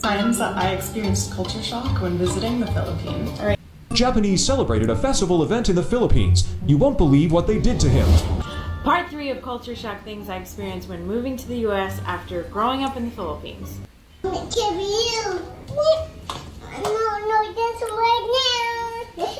Times that I experienced culture shock when visiting the Philippines. All right. Japanese celebrated a festival event in the Philippines. You won't believe what they did to him. Part 3 of culture shock things I experienced when moving to the US after growing up in the Philippines. Give you. No, that's right now.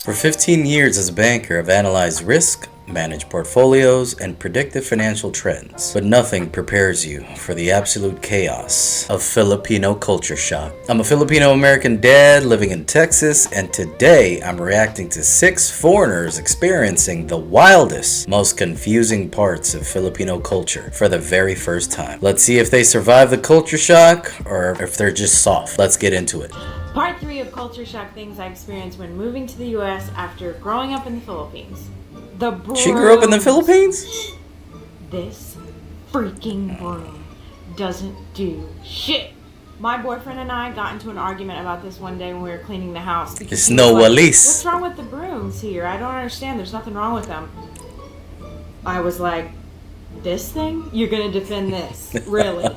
For 15 years as a banker, I've analyzed risk, managed portfolios, and predicted financial trends. But nothing prepares you for the absolute chaos of Filipino culture shock. I'm a Filipino-American dad living in Texas, and today I'm reacting to 6 foreigners experiencing the wildest, most confusing parts of Filipino culture for the very first time. Let's see if they survive the culture shock or if they're just soft. Let's get into it. Part 3 of culture shock things I experienced when moving to the US after growing up in the Philippines. The brooms. She grew up in the Philippines? This freaking broom doesn't do shit. My boyfriend and I got into an argument about this one day when we were cleaning the house. It's no walis. What's wrong with the brooms here? I don't understand. There's nothing wrong with them. I was like, this thing? You're gonna defend this? Really?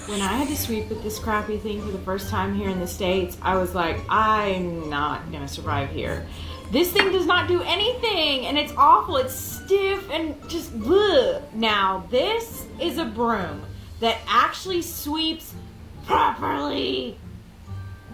When I had to sweep with this crappy thing for the first time here in the States, I was like, I'm not gonna survive here. This thing does not do anything, and it's awful. It's stiff and just bleh. Now, this is a broom that actually sweeps properly.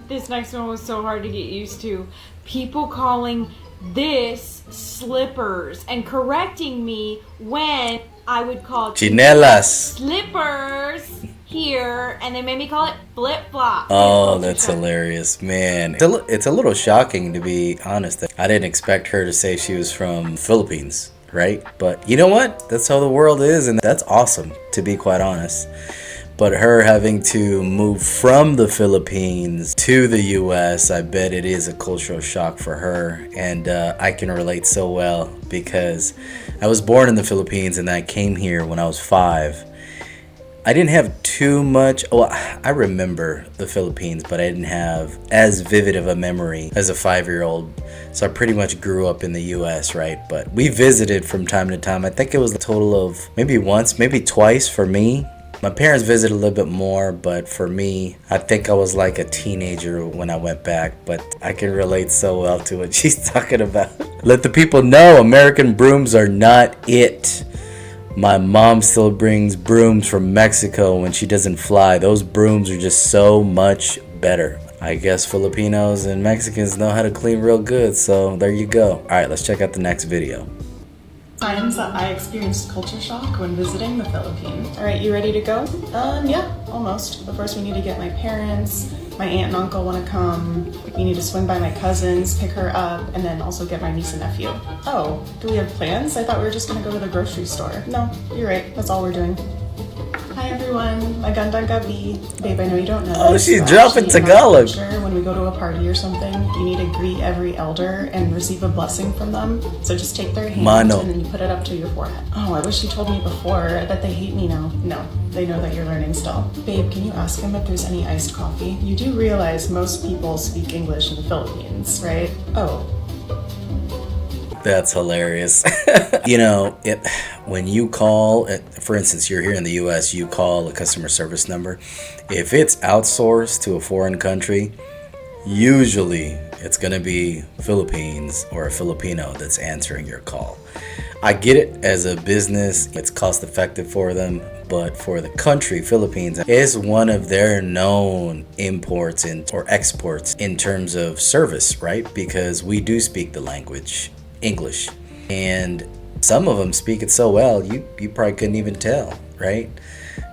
This next one was so hard to get used to. People calling this slippers and correcting me when I would call Chinelas. Slippers here, and they made me call it flip-flop. Oh, that's hilarious, man. It's a little shocking, to be honest. I didn't expect her to say she was from Philippines, right? But you know what? That's how the world is, and that's awesome, to be quite honest. But her having to move from the Philippines to the US, I bet it is a cultural shock for her. And I can relate so well because I was born in the Philippines and I came here when I was 5. I didn't have too much. Well, I remember the Philippines, but I didn't have as vivid of a memory as a 5-year-old. So I pretty much grew up in the US, right? But we visited from time to time. I think it was a total of maybe once, maybe twice for me. My parents visited a little bit more, but for me, I think I was like a teenager when I went back. But I can relate so well to what she's talking about. Let the people know American brooms are not it. My mom still brings brooms from Mexico when she doesn't fly. Those brooms are just so much better. I guess Filipinos and Mexicans know how to clean real good, so there you go. Alright, let's check out the next video. Times that I experienced culture shock when visiting the Philippines. All right, you ready to go? Yeah, almost. But first we need to get my parents. My aunt and uncle want to come. We need to swing by my cousins, pick her up, and then also get my niece and nephew. Oh, do we have plans? I thought we were just going to go to the grocery store. No, you're right. That's all we're doing. Hi everyone, magandang gabi. Babe, I know you don't know. Oh, she's dropping Tagalog. When we go to a party or something, you need to greet every elder and receive a blessing from them. So just take their hand Mano. and then you put it up to your forehead. Oh, I wish you told me before. I bet they hate me now. No, they know that you're learning still. Babe, can you ask him if there's any iced coffee? You do realize most people speak English in the Philippines, right? Oh. That's hilarious. You know, when you call, for instance, you're here in the US, you call a customer service number. If it's outsourced to a foreign country, usually it's going to be Philippines or a Filipino that's answering your call. I get it as a business, it's cost effective for them, but for the country, Philippines, is one of their known imports or exports in terms of service, right? Because we do speak the language, English, and some of them speak it so well you probably couldn't even tell, right?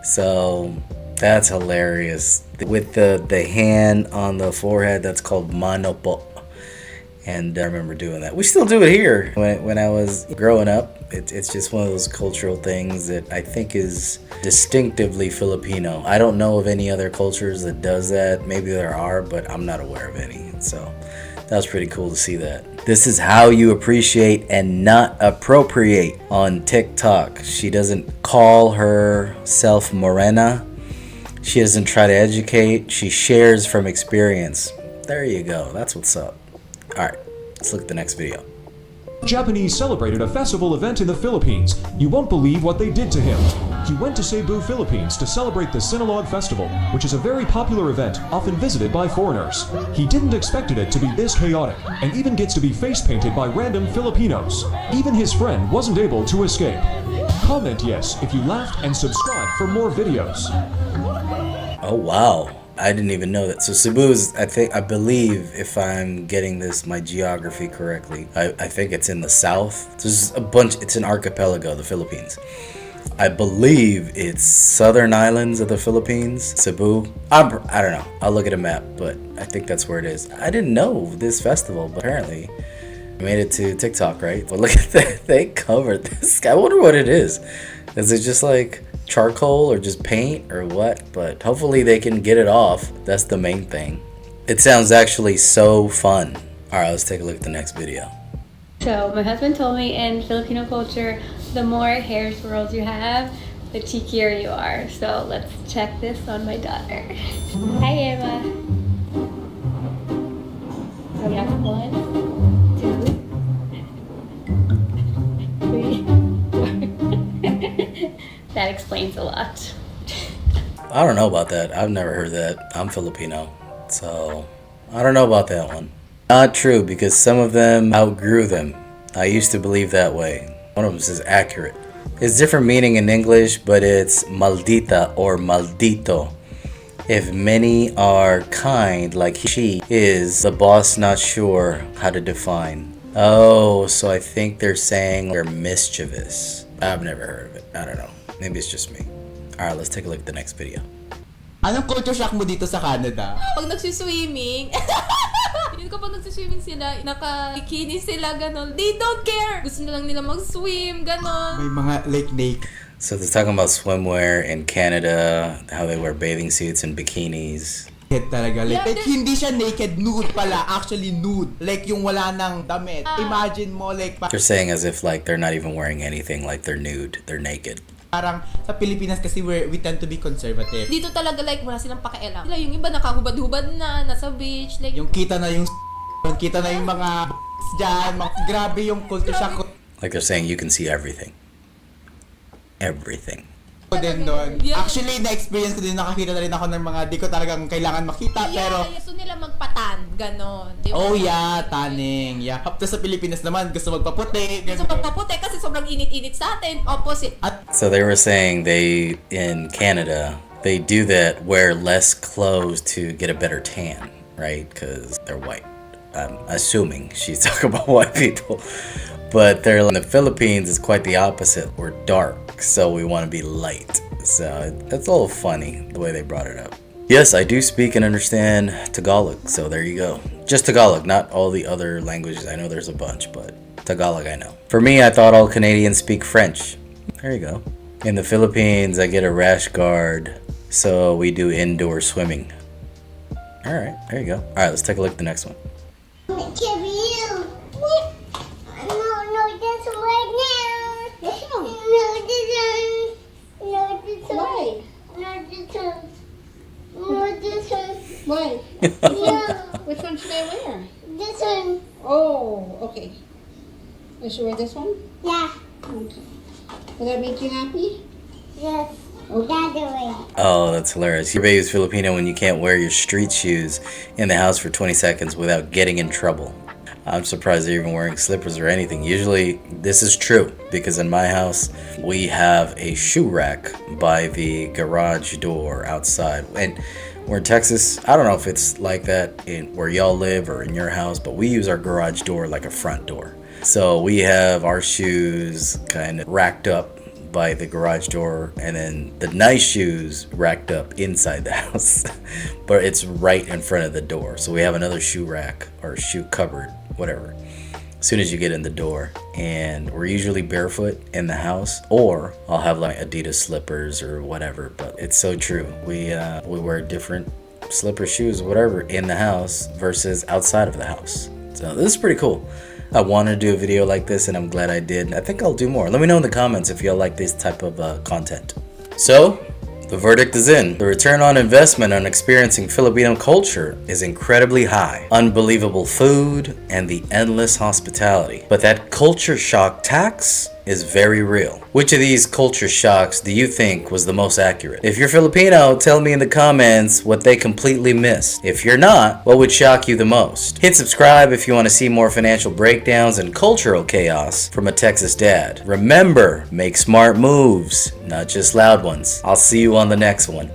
So that's hilarious. With the hand on the forehead, that's called mano po, and I remember doing that. We still do it here. When I was growing up, it's just one of those cultural things that I think is distinctively Filipino. I don't know of any other cultures that does that. Maybe there are, but I'm not aware of any. So that was pretty cool to see that. This is how you appreciate and not appropriate on TikTok. She doesn't call herself Morena. She doesn't try to educate. She shares from experience. There you go. That's what's up. Alright, let's look at the next video. Japanese celebrated a festival event in the Philippines. You won't believe what they did to him. He went to Cebu, Philippines to celebrate the Sinulog Festival, which is a very popular event often visited by foreigners. He didn't expect it to be this chaotic, and even gets to be face painted by random Filipinos. Even his friend wasn't able to escape. Comment yes if you laughed and subscribe for more videos. Oh wow, I didn't even know that. So Cebu is, I believe, if I'm getting my geography correctly, I think it's in the south. There's a bunch, it's an archipelago, the Philippines. I believe it's southern islands of the Philippines, Cebu. I don't know, I'll look at a map, but I think that's where it is. I didn't know this festival, but apparently I made it to TikTok, right? But look at that, they covered this. I wonder what it is. Is it just like charcoal or just paint or what? But hopefully they can get it off. That's the main thing. It sounds actually so fun. Alright, let's take a look at the next video. So my husband told me in Filipino culture, the more hair swirls you have, the cheekier you are. So let's check this on my daughter. Hi Eva. So we have 1, 2, 3, 4. That explains a lot. I don't know about that. I've never heard that. I'm Filipino, so I don't know about that one. Not true, because some of them outgrew them. I used to believe that way. One of them is accurate. It's different meaning in English, but it's maldita or maldito. If many are kind, like she is, the boss not sure how to define. Oh, so I think they're saying they're mischievous. I've never heard of it. I don't know. Maybe it's just me. Alright, let's take a look at the next video. Anong culture shock mo dito sa Canada? Pag nagsiswimming, yun kapag nagsiswimming sila, naka-bikini sila, ganon. They don't care! Gusto na lang nila mag-swim, ganon. May mga like naked. So they're talking about swimwear in Canada, how they wear bathing suits and bikinis. Talaga. Like, Yeah, like hindi siya naked, nude pala. Actually nude. Like yung wala nang damit. Imagine mo like They're saying as if like they're not even wearing anything, like they're nude, they're naked. parang sa Pilipinas kasi we tend to be conservative. Dito talaga like wala silang pakialam. Sila yung iba nakahubad-hubad na, nasa beach. Like, Yung kita na yung mga dyan. Grabe yung culture shock ko Like they're saying you can see everything. Everything. din doon. Yeah. Actually, na-experience ko din, nakakita na rin ako ng mga di ko talagang kailangan makita. Pero, gusto nila magpatan, ganon. Di ba? oh yeah, tanning. Yeah. Tapos sa Pilipinas naman, gusto magpaputi. Gusto magpaputi kasi sobrang init-init sa atin. Opposite. So they were saying in Canada, they do that, wear less clothes to get a better tan, right? Because they're white. I'm assuming she's talking about white people. But they're in the Philippines, it's quite the opposite. We're dark, so we want to be light. So it's a little funny the way they brought it up. Yes, I do speak and understand Tagalog, so there you go. Just Tagalog, not all the other languages. I know there's a bunch, but Tagalog I know. For me, I thought all Canadians speak French. There you go. In the Philippines, I get a rash guard, so we do indoor swimming. All right, there you go. All right, let's take a look at the next one. It can be you. What? No, this right now. No, this one. No, this one. Why? No, this one. No, this one. Why? No, Which one should I wear? this one. Oh, okay. I should wear this one? Yeah. Okay. Will that make you happy? Yes. Okay. That way. Oh, that's hilarious. Your baby's Filipino when you can't wear your street shoes in the house for 20 seconds without getting in trouble. I'm surprised they're even wearing slippers or anything. Usually, this is true because in my house, we have a shoe rack by the garage door outside. And we're in Texas. I don't know if it's like that in where y'all live or in your house, but we use our garage door like a front door. So we have our shoes kind of racked up by the garage door, and then the nice shoes racked up inside the house. But it's right in front of the door. So we have another shoe rack or shoe cupboard, whatever, as soon as you get in the door. And we're usually barefoot in the house, or I'll have like Adidas slippers or whatever. But it's so true. We wear different slipper shoes, whatever, in the house versus outside of the house. So this is pretty cool. I wanted to do a video like this, and I'm glad I did. I think I'll do more. Let me know in the comments if y'all like this type of content. So, the verdict is in. The return on investment on experiencing Filipino culture is incredibly high. Unbelievable food and the endless hospitality. But that culture shock tax is very real. Which of these culture shocks do you think was the most accurate? If you're Filipino, tell me in the comments what they completely missed. If you're not, what would shock you the most? Hit subscribe if you want to see more financial breakdowns and cultural chaos from a Texas dad. Remember, make smart moves, not just loud ones. I'll see you on the next one.